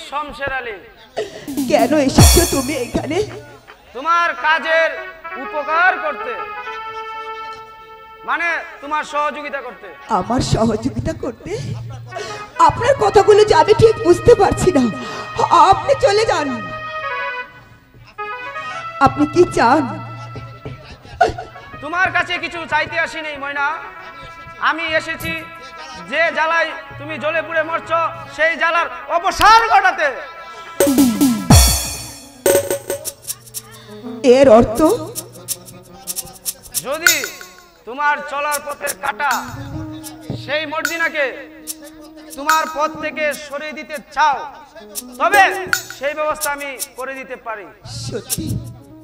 শমশের আলী। কেন এসেছো তুমি এখানে? তোমার কাজের উপকার করতে, মানে তোমার সহযোগিতা করতে। আমার সহযোগিতা করতে? আপনার কথাগুলো যে আমি ঠিক বুঝতে পারছি না। আপনি চলে যান। আপনি কি চান? তোমার কাছে কিছু চাইতে আসিনি ময়না, আমি এসেছি যে জ্বালায় তুমি জ্বলে পুড়ে মরছ সেই জ্বালার অবসান ঘটাতে। এর অর্থ? যদি তোমার চলার পথের কাঁটা সেই মর্জিনাকে তোমার পথ থেকে সরিয়ে দিতে চাও, তবে সেই ব্যবস্থা আমি করে দিতে পারি। সত্যি?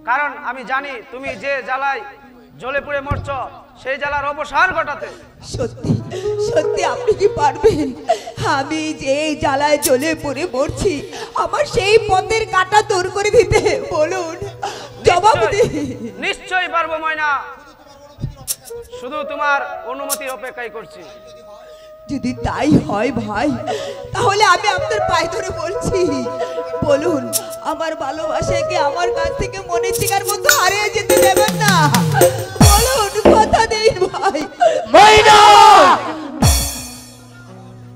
কারণ আমি জানি তুমি যে জ্বালায় জ্বলে পুড়ে মরছ সেই জ্বালার অবসান ঘটাতে। সত্যি সত্যি আপনি কি পারবেন? আমি যে জ্বালায় জ্বলে পুড়ে মরছি আমার সেই পথের কাঁটা দূর করে দিতে? বলুন, জবাব দিন। নিশ্চয়ই পারবো ময়না, শুধু তোমার অনুমতির অপেক্ষাই করছি। যদি তাই হয় ভাই, তাহলে আমি আপনার পায়ে ধরে বলছি, বলুন আমার ভালোবাসাকে আমার কাছ থেকে মনে চিকার মতো হারিয়ে যেতে দেবেন না। বলুন, কথা দিন ভাই। ময়না,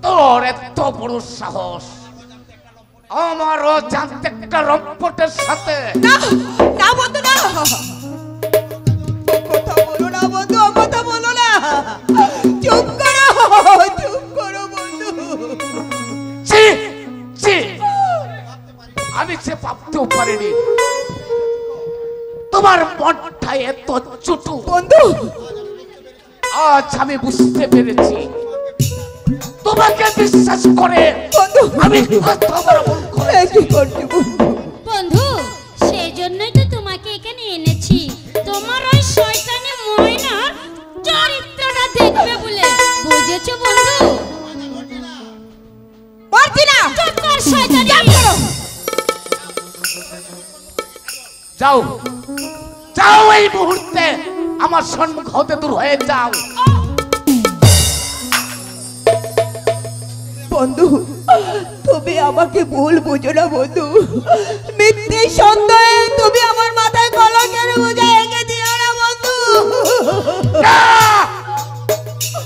তোর এত বড় সাহস আমার অজান্তে একটা রম্পটের সাথে? না না বন্ধু, না, কথা বলো না বন্ধু, কথা বলো না। চুপ করো বন্ধু। আমি সে ভাবতেও পারিনি তোমার মনটা এত ছোট। বন্ধু, আজ আমি বুঝতে পেরেছি তোমাকে বিশ্বাস করে বন্ধু আমি কত বড় ভুল করেছি। বন্ধু, সেই জন্যই তো তোমাকে এখানে এনেছি, তোমার ওই শয়তানি ময়নার চরিত্রটা দেখবে বলে, বুঝেছো বন্ধু? মার্জিনা, চুপ কর শয়তানি। যাও যাও, এই মুহূর্তে আমার সম্মুখ হতে দূর হয়ে যাও। বন্ধু, তুমি আমাকে ভুল বুঝো না বন্ধু। মিথ্যে সন্দেহে তুমি আমার মাথায় কলঙ্কের বোঝা এঁকে দিও না বন্ধু।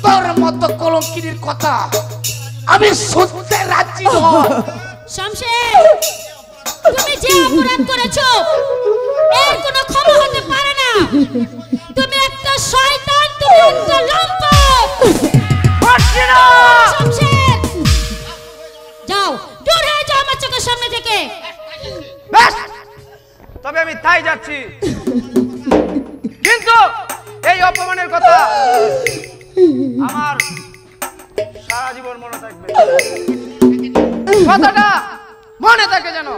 তোর মতো কলঙ্কিনীর কথা আমি শুনতে রাজি নই। শমশের, তুমি যে অপরাধ করেছো এর কোনো ক্ষমা হতে পারে না। তুমি একটা শয়তান, তুমি একটা লম্পট। শমশের, যাও, দূর হয়ে যাও আমার চোখের সামনে থেকে। ব্যাস, তবে আমি তাই যাচ্ছি, কিন্তু এই অপমানের কথা আমার সারা জীবন মনে থাকবে। কথাটা মনে থাকে যেন।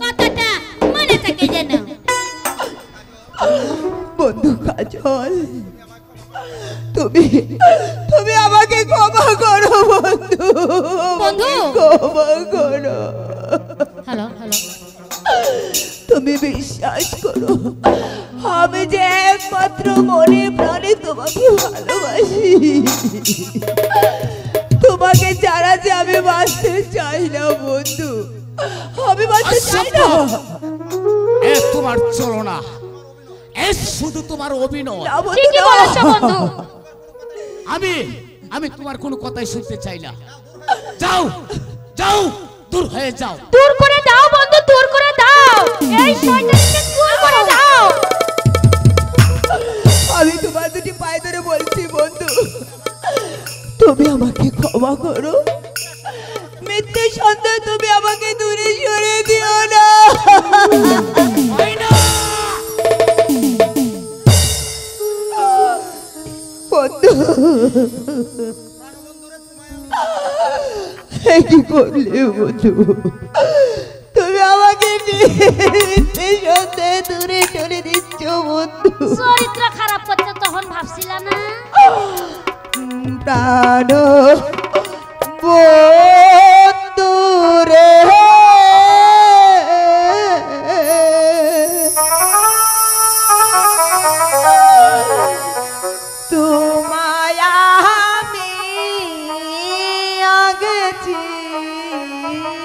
কথাটা মনে থাকে যেন। বন্ধু কাজল, তুমি আমাকে ক্ষমা করো বন্ধু। বন্ধু, ক্ষমা করো। হ্যালো হ্যালো, তুমি বিশ্বাস করো, আমি যে একমাত্র মনে প্রাণে তোমাকে ভালোবাসি। তোমাকে ছাড়া যে আমি বাঁচতে চাই না বন্ধু, আমি বাঁচতে চাই না। এ তোমার চলনা, এ শুধু তোমার অভিনয়। না বন্ধু, ঠিকই না। বলেছো বন্ধু। আমি তোমার কোনো কথাই শুনতে চাই না। যাও যাও, দূর হয়ে যাও। দূর করে দাও বন্ধু, দূর করে দাও এই শয়তানকে, দূর করে দাও। আমি তোমার দুটি পায়ে ধরে বলছি বন্ধু, তুমি আমাকে ক্ষমা করো। মিথ্যে সন্দেহ তুমি আমাকে দূরে সরে দিও না। বন্ধু, কি করলে বন্ধু? তুমি আমাকে মিথ্যে সন্দেহে দূরে সরে দিচ্ছ বন্ধু। চরিত্র খারাপ করতে তখন ভাবছিলা না? প্রাণ বন্ধু রে, তোমায় আমি আগে চিনি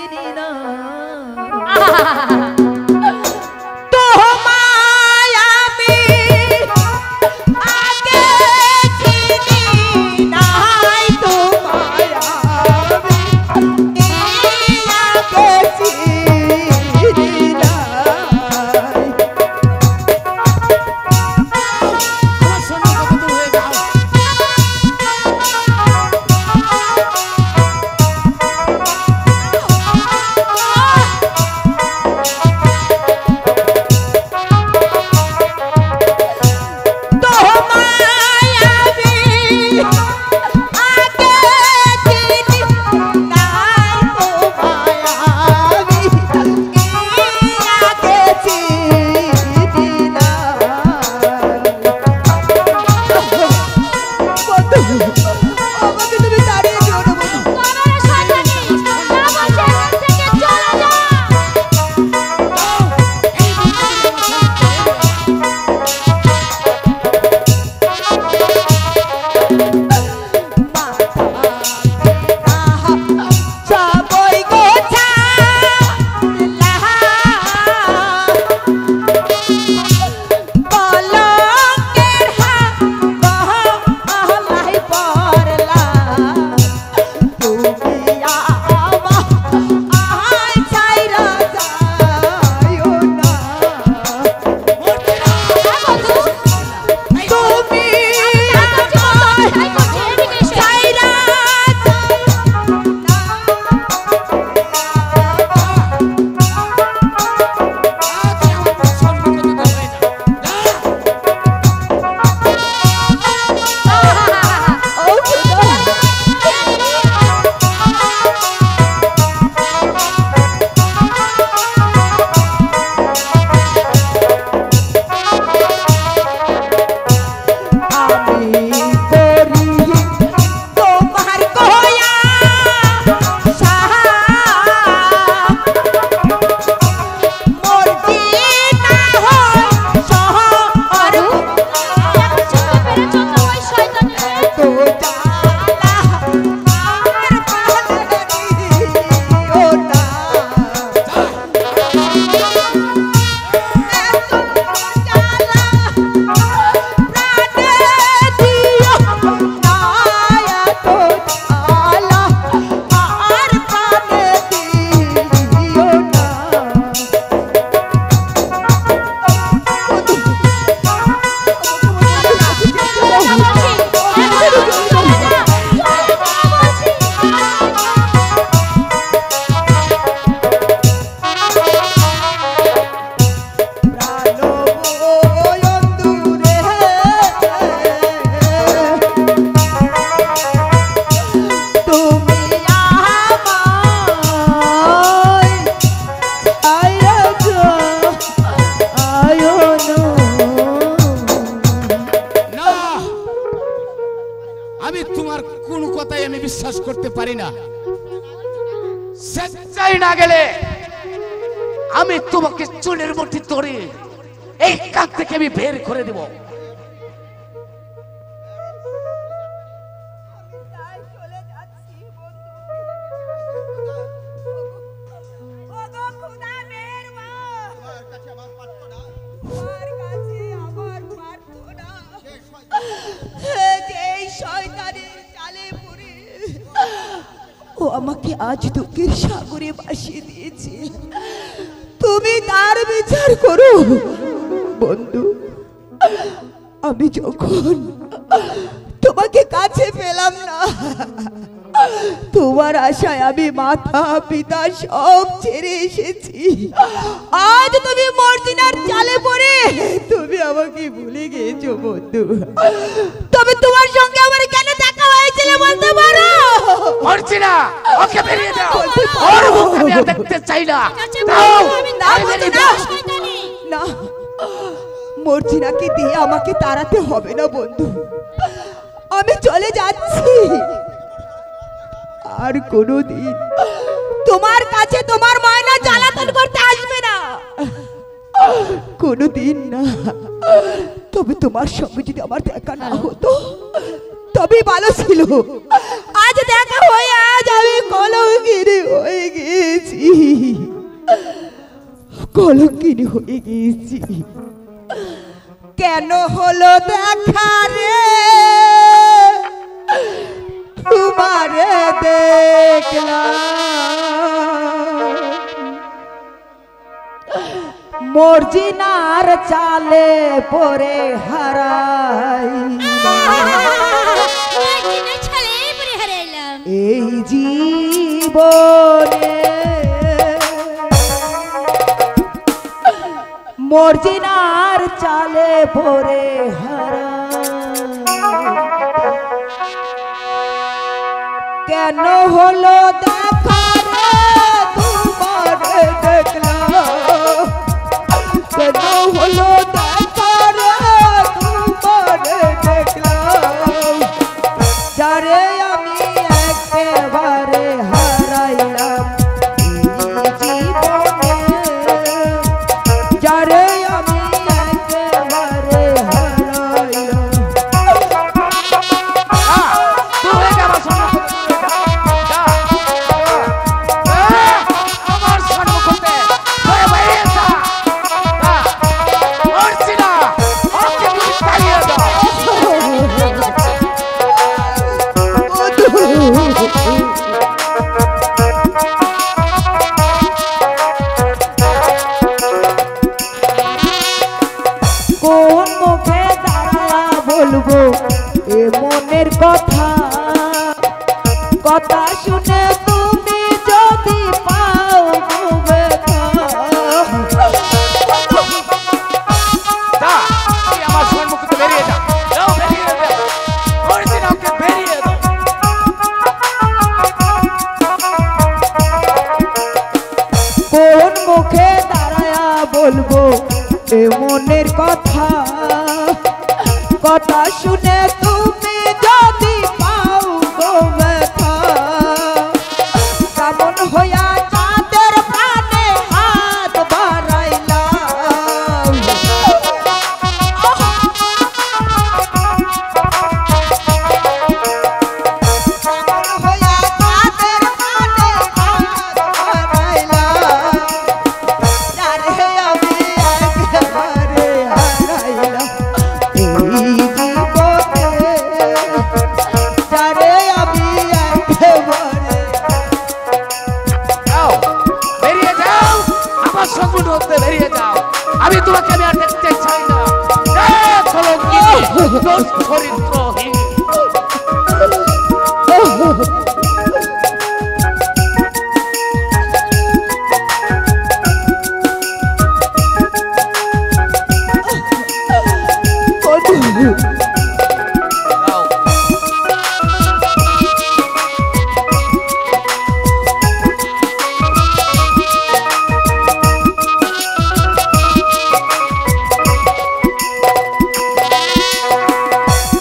গেলে আমি তোমাকে চুলের মুঠি ধরে এই কাজ থেকে আমি বের করে দেব। ও আমাকে আজ দুঃখের সাগরে ভাসিয়ে দিয়েছে, তুমি তার বিচার করো বন্ধু। আমি যখন তোমাকে কাছে পেলাম না, তোমার আশায় আমি মাতা পিতা সব ছেড়ে এসেছি। আজ তুমি মর্জিনার চালে পড়ে তুমি আমাকে ভুলে গিয়েছো বন্ধু। তবে তোমার সঙ্গে আমার কেন দেখা হয়েছিল বলতে পারো? মর্জিনা, ওকে বেরিয়ে দাও। ওর মুখ আমি আর দেখতে চাই না। দাও, আমি বেরিয়ে দাও। না, মর্জিনাকে দিয়ে আমাকে তাড়াতে হবে না বন্ধু, আমি চলে যাচ্ছি। আর কোনোদিন তোমার কাছে তোমার ময়না জ্বালাতন করতে আসবে না, কোনোদিন না। তবে তোমার সঙ্গে যদি আমার দেখা না হতো তবে ভালো ছিল। আজ দেখা হয়ে আজ আমি কলঙ্কিনী হয়ে গিয়েছি, কলঙ্কিনী হয়ে গিয়েছি। কেন হলো দেখা রে তোমারে দেখলাম, মর্জিনার চালে পরে হারাই এই জীবনে, মর্জিনার চালে পরে হারাই। কেন হলো দেখা রে তোমারে দেখলাম, কেন হলো দেখা রে তোমারে দেখলাম, যারে আমি একেবারে হারাইলাম এই জীবনে, যারে আমি একেবারে হারাইলাম। আমার সম্মুখে বেরিয়ে যা। মর্জিনা, ওকে তুমি তাড়িয়ে দাও। কোন মুখে দাঁড়া বলবো এ মনের কথা, কথা শুনে তুমি যদি পাও ব্যথা। যা, তুই আমার সম্মুখে বেরিয়ে যা। যাও, বেরিয়ে দাও। মর্জিনা, ওকে বেরিয়ে দাও। কোন মুখে দাঁড়ায়া বলবো এ মনের কথা, কথা শুনে তুমি যদি পাও গো ব্যথা। কেমন হইয়া চাঁদের প্রাণে হাত বাড়াইলাম, কেমন হইয়া চাঁদের প্রাণে হাত বাড়াইলাম, যারে আমি একেবারে হারাইলাম এই জীবনে, যারে আমি একেবারে। যাও, বেরিয়ে যাও। আমার সম্মুখে বেরিয়ে যাও। আমি তোমাকে আমি আর দেখতে চাই না। কলঙ্কিনী, দোষ চরিত্রহীন। যাও।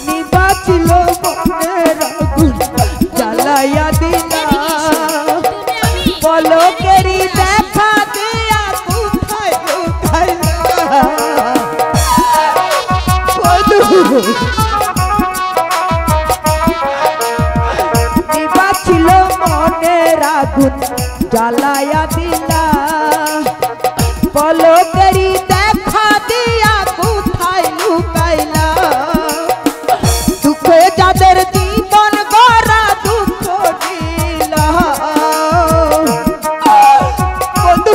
নিবা পলকেরি দেখা দিয়া কোথায় লুকাইলা দুঃখে যাদের জীবন গড়া দুঃখ দিলা বন্ধু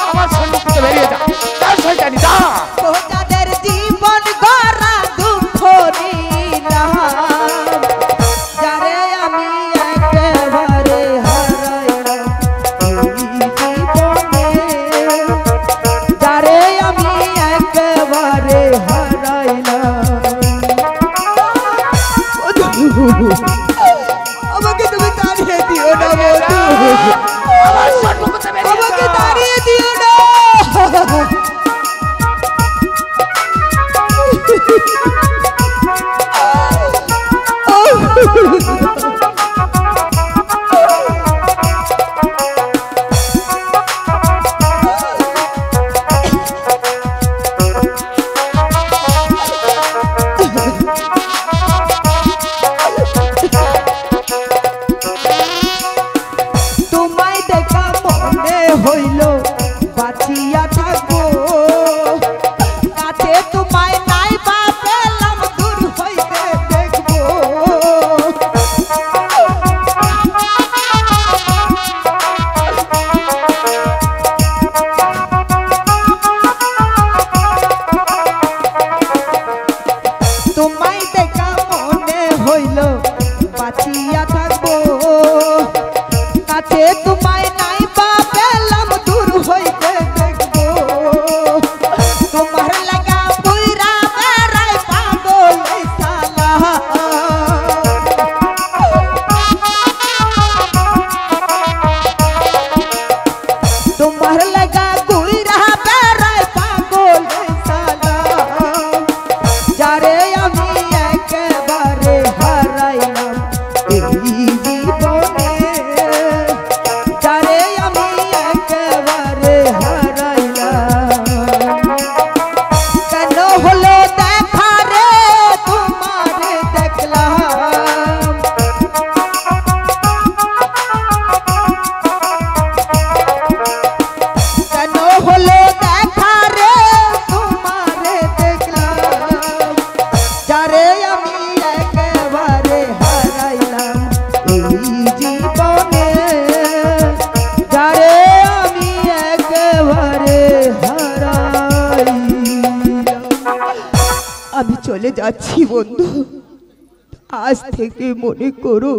আমার সম্মুখ থেকে বেরিয়ে যা যা শয়তানি যা যাদের জীবন গড়া দুঃখ দিলা যারে আমি একেবারে হারাইলাম এই জীবনে যারে আমি একেবারে হারাইলাম আমাকে তুমি তাড়িয়ে দিও না বন্ধু আমার সম্মুখ থেকে বেরিয়ে আমাকে যা তাড়িয়ে দিও না তোমায় দেখা মনে হইল বাঁচিয়া থাকবো কাছে তোমায় নাই বা পেলাম দূর হইতে দেখবো তোমায় দেখা মনে হইল বাঁচিয়া থাকবো কাছে তোমায় নাই বা পেলাম দূর হইতে দেখবো তোমার লাগা পুইরা বেড়াই পাগল এই শালা তোমার লাগা পুইরা বেড়াই পাগল এই শালা যারে আমি একেবারে হারাইলাম এই জীবনে যারে আমি একেবারে হারাইলাম কেন হলো দেখা রে তোমারে দেখলাম কেন হলো দেখা রে তোমারে দেখলাম যারে আমি একেবারে হারাইলাম এই জীবনে যারে আমি একেবারে হারাইলাম আমি চলে যাচ্ছি বন্ধু আজ থেকে মনে করো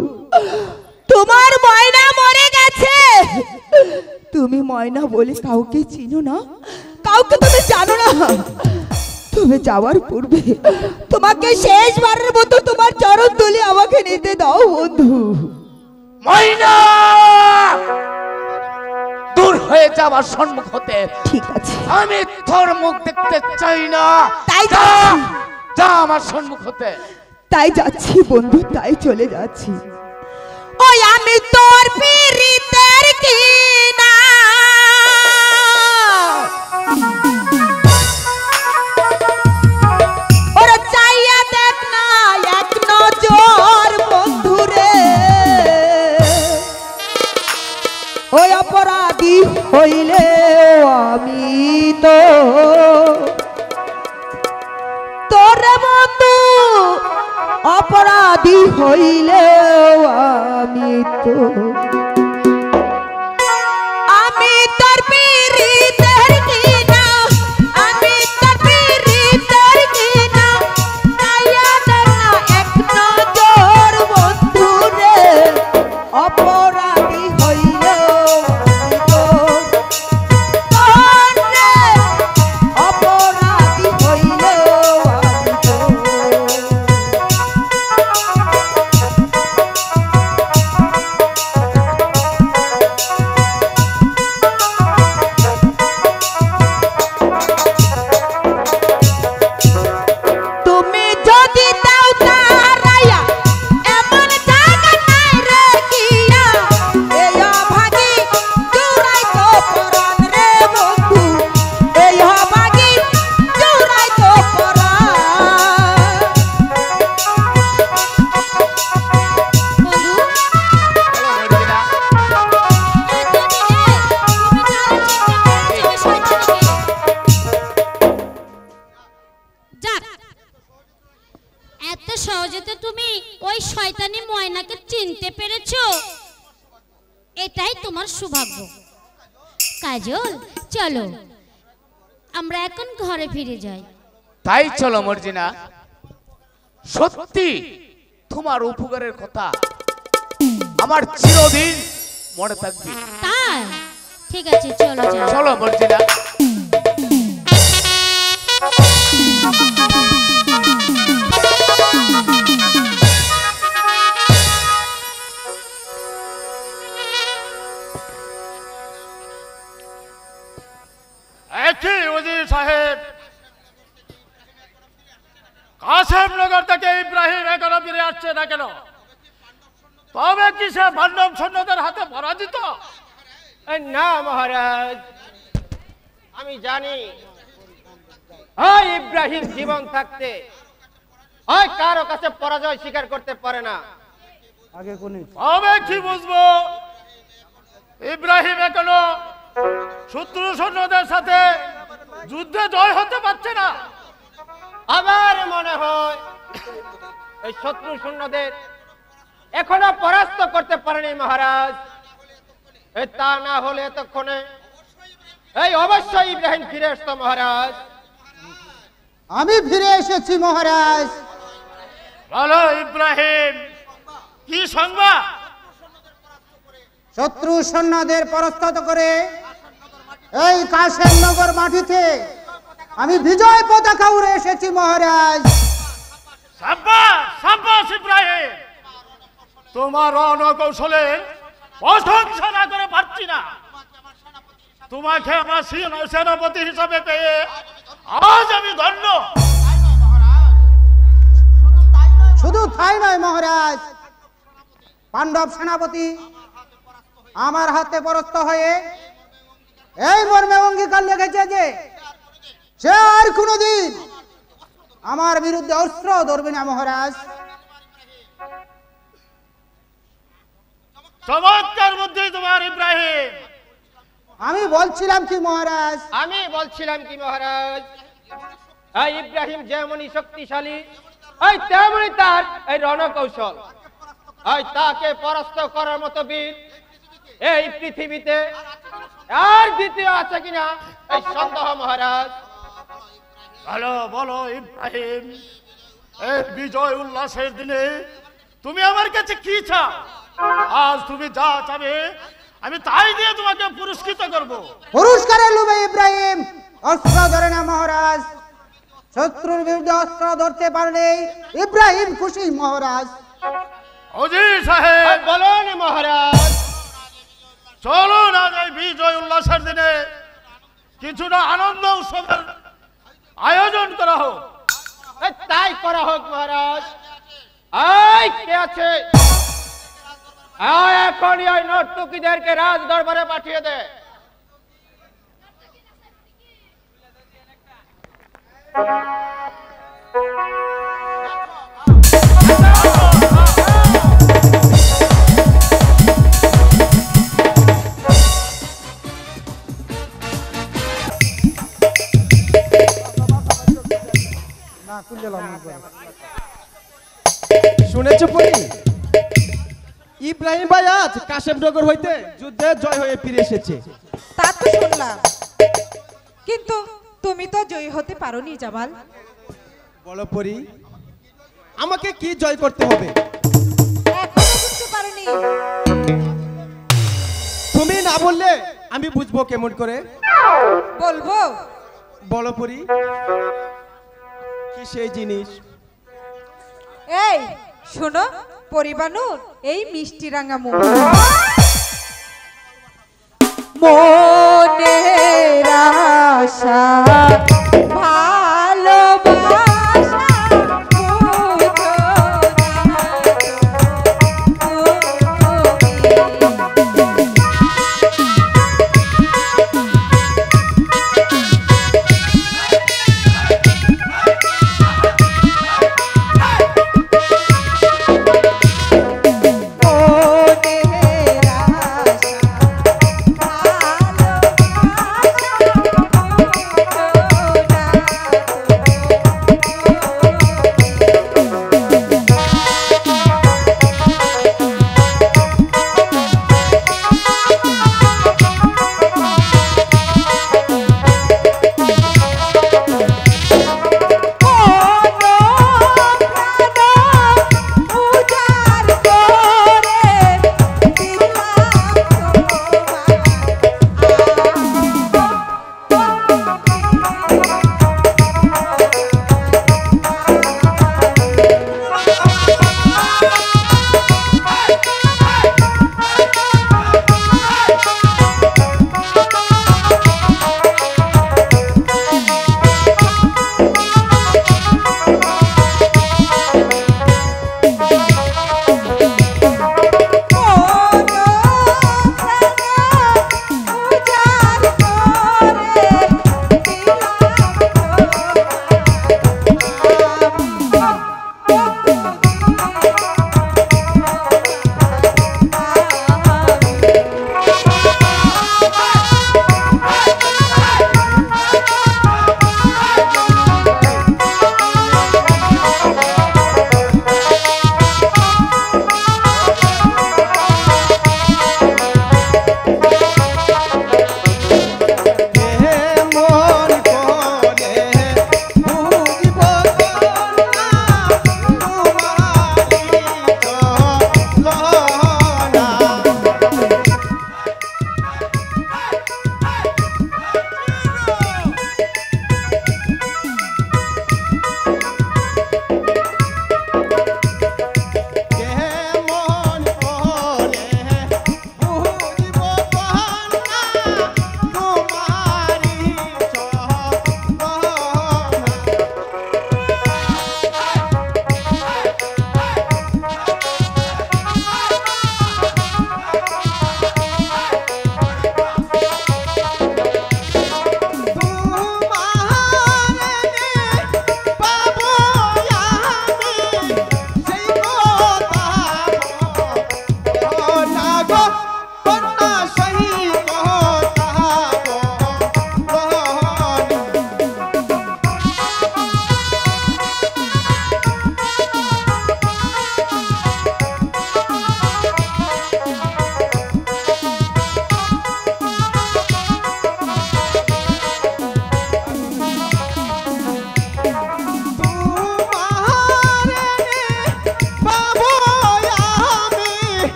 তোমার ময়না মরে গেছে তুমি ময়না বলে কাউকে চিনো না কাউকে তুমি জানো না তুমি যাওয়ার পূর্বে তোমাকে শেষবারের মতো তোমার চরণ তুলে আমাকে নিতে দাও বন্ধু ময়না দূর হয়ে যা আমার সম্মুখ হতে ঠিক আছে আমি তোর মুখ দেখতে চাই না তাই যা যাচ্ছি। যা আমার সম্মুখ হতে তাই যাচ্ছি বন্ধু তাই চলে যাচ্ছি ওই আমি তোর পীড়িতের কিনা ওরে চাইয়া দেখ না এক নজর বন্ধুরে ওই অপরাধী হইলে আমি তো তোরে বন্ধু অপরাধী হইলে আমি তো আমি তোর পীড়িতের কিনা আমি তোর পীড়িতের কিনা চাইয়া দেখ না এক নজর বন্ধুরে অপরাধী হইলে আমি তো তোরে অপরাধী হইলে আমি তো তোমার সৌভাগ্য। কাজল চলো আমরা এখন ঘরে ফিরে যাই। তাই চলো মর্জিনা, সত্যি তোমার উপকারের কথা আমার চিরদিন মনে থাকবে। তাই ঠিক আছে চলো যাই। চলো মর্জিনা। একই ওজির সাহেব, কাসেমনগর থেকে ইব্রাহিম এখনো ফিরে আসছে না কেন? তবে কি সে পাণ্ডব সৈন্যদের হাতে পরাজিত? না মহারাজ, আমি জানি ওই ইব্রাহিম জীবন থাকতে ওই কারো কাছে পরাজয় স্বীকার করতে পারে না। তবে কি বুঝবো ইব্রাহিম এখনো শত্রু সৈন্যদের সাথে যুদ্ধে জয় হতে পারছে না? আমার মনে হয় এই শত্রু সৈন্যদের এখনো পরাস্ত করতে পারেনি মহারাজ। তা না হলে এতক্ষণে এই অবশ্যই ইব্রাহিম ফিরে আসতো মহারাজ। আমি ফিরে এসেছি মহারাজ। বলো ইব্রাহিম, কি সংবাদ? শত্রু সৈন্যদের পরাস্ত করে এই কাশেমনগর মাটিতে আমি বিজয় পতাকা উড়ে এসেছি মহারাজ। সাব্বাস সাব্বাস ইব্রাহিম, তোমার রণকৌশলে প্রশংসা না করে পারছি না। তোমাকে আমার সেনাপতি হিসাবে পেয়ে আজ আমি ধন্য। শুধু তাই নয় মহারাজ, পাণ্ডব সেনাপতি আমার হাতে পরাস্ত হয়ে এই মর্মে অঙ্গীকার লেগেছে যে সে আর কোনোদিন আমার বিরুদ্ধে অস্ত্র ধরবে না মহারাজ। চমৎকার বুদ্ধি তোমার ইব্রাহিম। আমি বলছিলাম কি মহারাজ, এই ইব্রাহিম যেমনই শক্তিশালী এই তেমনই তার এই রণকৌশল। এই তাকে পরাস্ত করার মতো বীর এই পৃথিবীতে আর দ্বিতীয় আছে কিনা এই সন্দেহ মহারাজ। বলো বলো ইব্রাহিম, এই বিজয় উল্লাসের দিনে তুমি আমার কাছে কি চাও? আজ তুমি যা চাবে আমি তাই দিয়ে তোমাকে পুরস্কৃত করব। পুরস্কারের লোভে ইব্রাহিম অস্ত্র ধরে না মহারাজ। শত্রুর বিরুদ্ধে অস্ত্র ধরতে পারলেই ইব্রাহিম খুশি মহারাজ। ওজির সাহেব বলুন মহারাজ। চলো না এই বিজয় উল্লাসের দিনে কিছুটা আনন্দ উৎসবের আয়োজন করা হোক। তাই করা হোক মহারাজ। এই কে আছে? এখনই ওই নর্তকীদেরকে রাজ দরবারে পাঠিয়ে দে। শুনেছ পরি, ইব্রাহিম ভাই আজ কাশেমনগর হইতে যুদ্ধে জয় হয়ে ফিরে এসেছে। তা তো শুনলাম, কিন্তু তুমি তো জয়ী হতে পারোনি জামাল। বলো পরি, আমাকে কি জয় করতে হবে? এখনো বুঝতে পারোনি? তুমি না বললে আমি বুঝবো কেমন করে? বলবো। বলো পরি, কি সেই জিনিস? এই শোনো পরিবানুর এই মিষ্টি রাঙা মুখ, মনের আশা ভালোবাসা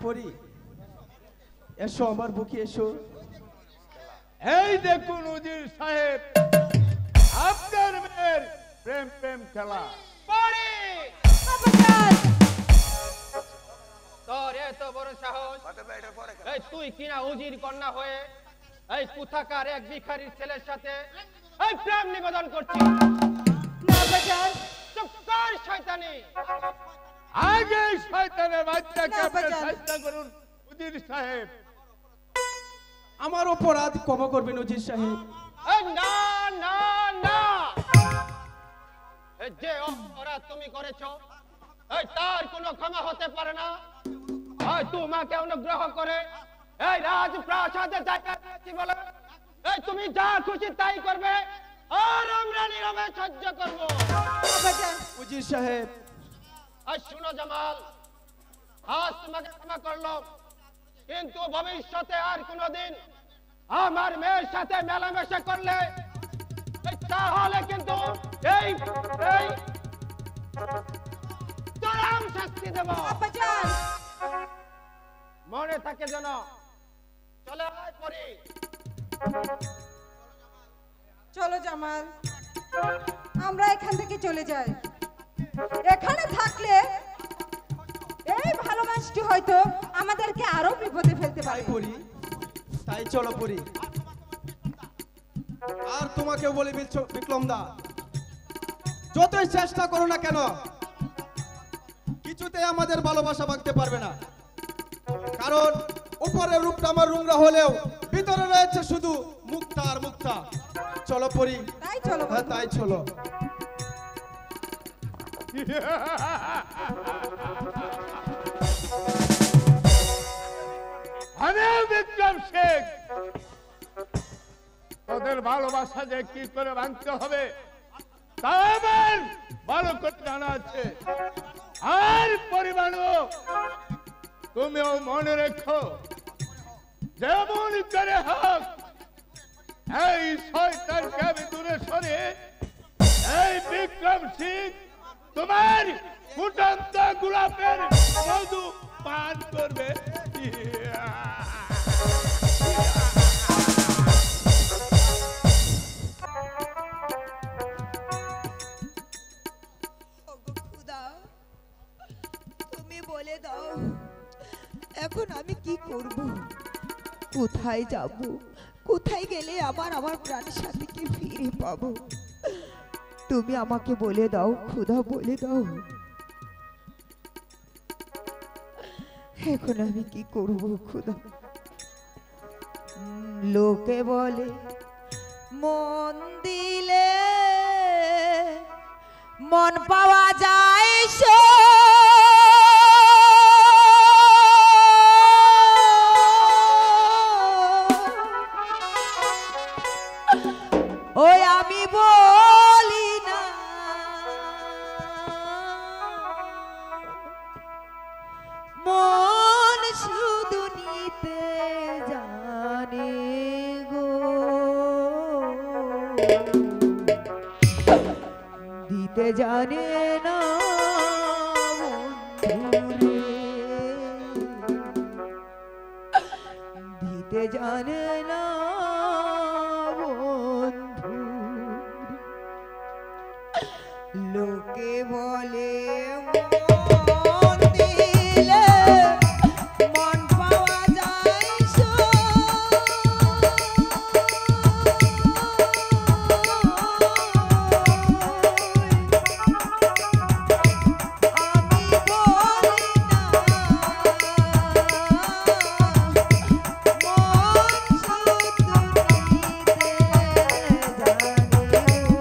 পরি এসো আমার বুকে এসো। এই দেখুন উজির সাহেব, আপনার মেয়ের প্রেম প্রেম খেলা। পরি তোর এত বড় সাহস, এই তুই কিনা উজির কন্যা হয়ে এই কোথাকার এক ভিখারির ছেলের সাথে এই প্রেম নিবেদন করছিস? না বাজান, চুপ কর শয়তানি। আগে শয়তানের বাচ্চাকে না, আপনি বাজান। চেষ্টা করুন উজির সাহেব। আমার অপরাধ ক্ষমা করবেন উজির সাহেব। এই না না না, এই যে অপরাধ তুমি করেছো এই তার কোনো ক্ষমা হতে পারে না। এই তোমাকে অনুগ্রহ করে এই রাজপ্রাসাদে জায়গা দিয়েছি বলে এই তুমি যা খুশি তাই করবে আর আমরা নীরবে সহ্য করবো। বাজান, উজির সাহেব, আর শুনো জামাল, আজ তোমাকে ক্ষমা করলো, কিন্তু ভবিষ্যতে আর কোনোদিন আমার মেয়ের সাথে মেলামেশা করলে এই তাহলে কিন্তু এই এই চরম শাস্তি দেব। বাজান, মনে থাকে যেন। চলে আয় পরি। চলো জামাল, আমরা এখান থেকে চলে যাই। এখানে থাকলে এই ভালোবাসটি হয়তো আমাদেরকে আরো বিপদে ফেলতে তাই পারে। পরি, তাই চলো পরি। আর তোমাকেও বলি বিক্রম দা, যতই চেষ্টা করো না কেন কিছুতে আমাদের ভালোবাসা ভাঙতে পারবে না। কারণ উপরের রূপটা আমার রুমরা হলেও ভিতরে রয়েছে শুধু মুক্তা আর মুক্তা। চলো পরি। তাই চলো। হ্যাঁ তাই চলো। আমি বিক্রম শেখ, তোদের ভালোবাসা যে কি করে ভাঙতে হবে তা আমার ভালো করে জানা আছে। আর পরিমাণও তুমিও মনে রেখো, যেমন করে হোক এই শয়তানকে আমি দূরে সরে এই বিক্রম সিং তোমার ফুটন্ত গোলাপের মধু পান করবে। খুদা, তুমি বলে দাও এখন আমি কি করব, কোথায় যাব, কোথায় গেলে আমার প্রাণের সাথীকে ফিরে পাবো? তুমি আমাকে বলে দাও খুদা, বলে দাও এখন আমি কি করব খুদা? লোকে বলে মন দিলে মন পাওয়া যায় ওই আমি বলি না, মন শুধু নিতে জানে গো, দিতে জানে না বন্ধুরে, দিতে জানে না বন্ধু। লোকে বলে মন দিলে মন পাওয়া যায় আমি বলি না, মন শুধু নিতে জানে গো।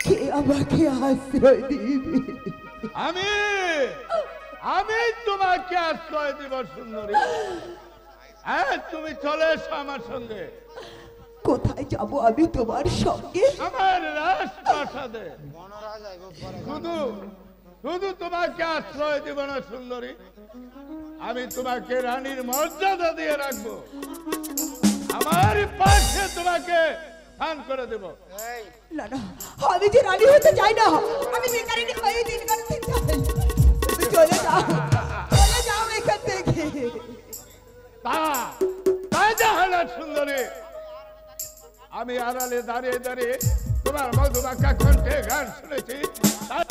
কে আমাকে আশ্রয় দিবে? আমি আমি তোমাকে আশ্রয় দিব সুন্দরী। হ্যাঁ, তুমি চলে এসো আমার সঙ্গে। কোথায় যাব আমি তোমার সঙ্গে? আমার রাজপ্রাসাদে। শুধু শুধু তোমাকে আশ্রয় দিব না সুন্দরী, আমি তোমাকে রানীর মর্যাদা দিয়ে রাখবো। আমার পাশে তোমাকে স্থান করে দেব। না না, আমি যে রানী হতে চাই না, আমি বেকারিনী হয়ে দিন কাটতে চাই। তুমি চলে যাও এখান থেকে। তাই যাহা না সুন্দরী, আমি আড়ালে দাঁড়িয়ে দাঁড়িয়ে তোমার মধুমাখা কণ্ঠে গান শুনেছি, তার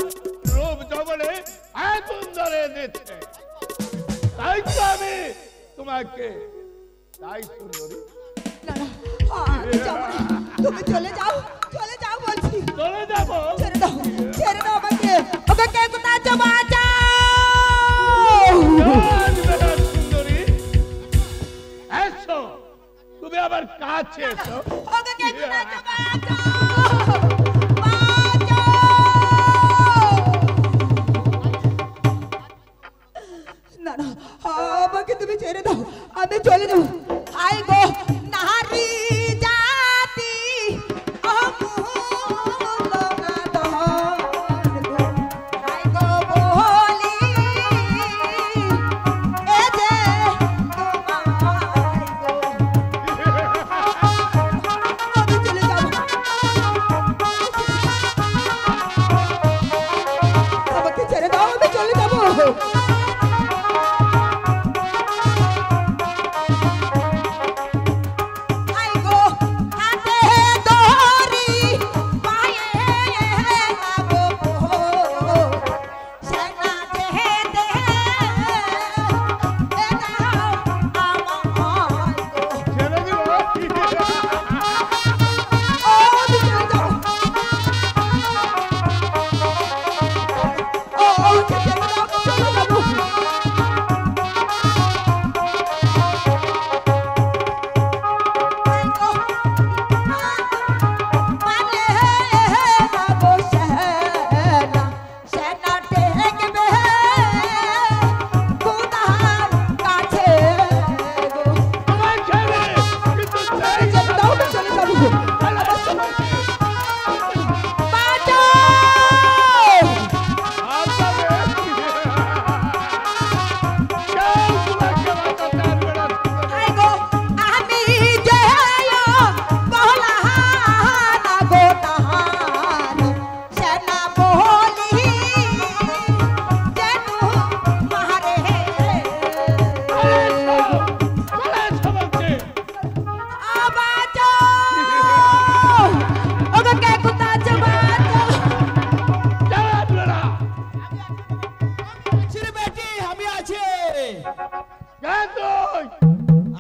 রূপ যবনে আগুন ধরে দিচ্ছে। তাই তো আমি তোমাকে, তাই সুন্দরী। না না, আমি যাবো না। তুমি চলে যাও বলছি। চলে যাবো? ছেড়ে দাও আমাকে। ওকে কে কোথায় আছো? বাঁচাও! সুন্দরী এসো, তুমি আবার কাছে এসো। ওকে কে কোথায় আছো? বাঁচাও! না না, আমাকে তুমি ছেড়ে দাও, আমি চলে যাবো। আই গো নারী জাতি আই গো বলি এ যে তোমায় গো। আমি চলে যাবো, আমাকে ছেড়ে দাও, আমি চলে যাবো।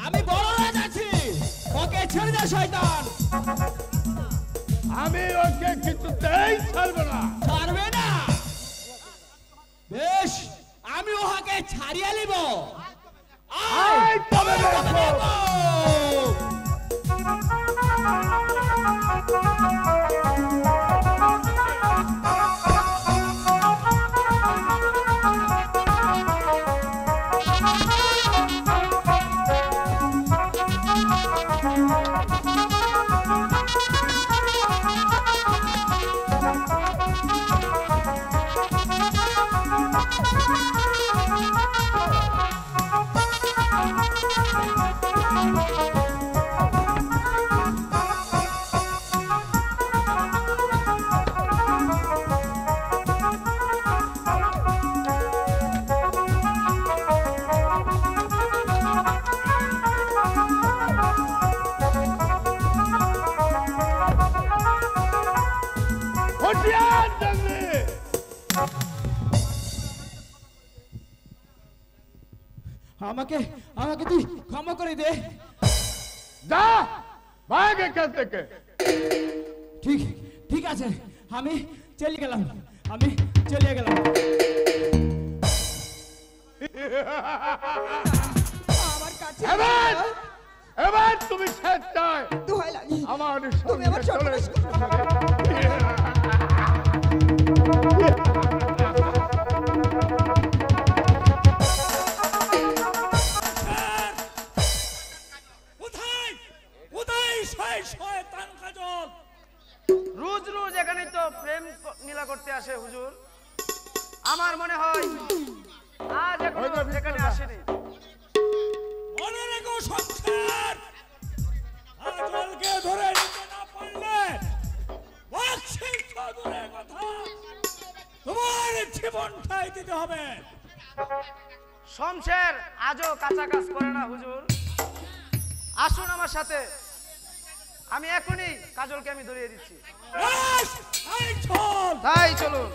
আমি বড় রাজ আছি, ওকে ছেড়ে দে শয়তান। আমি ওকে কিছুতেই ছাড়বো না। ছাড়বে না? বেশ, আমি ওহাকে ছাড়িয়ে নিব। আয় তবে দেখো। আমাকে তুই ক্ষমা করে দে। যা ভাগ এখান থেকে। ঠিক আছে, আমি চলে গেলাম। আমার কাছে এবার তুমি স্বেচ্ছায় দোহাই লাগে, আমার তুমি আমার সঙ্গে চলে সর্বনাশ করো। এসেছো। প্রেম নীলা করতে আসে হুজুর। আমার মনে হয় আজ এখনো এখানে আসেনি। মনে রেখো সংসার, আজলকে ধরে নিতে না পারলে বক্সির দূরের কথা, তোমার জীবনটাই দিতে হবে। শমশের আজও কাঁচা কাজ করে না হুজুর। আসুন আমার সাথে, আমি এখনই কাজলকে আমি ধরিয়ে দিচ্ছি। চল, তাই চলুন।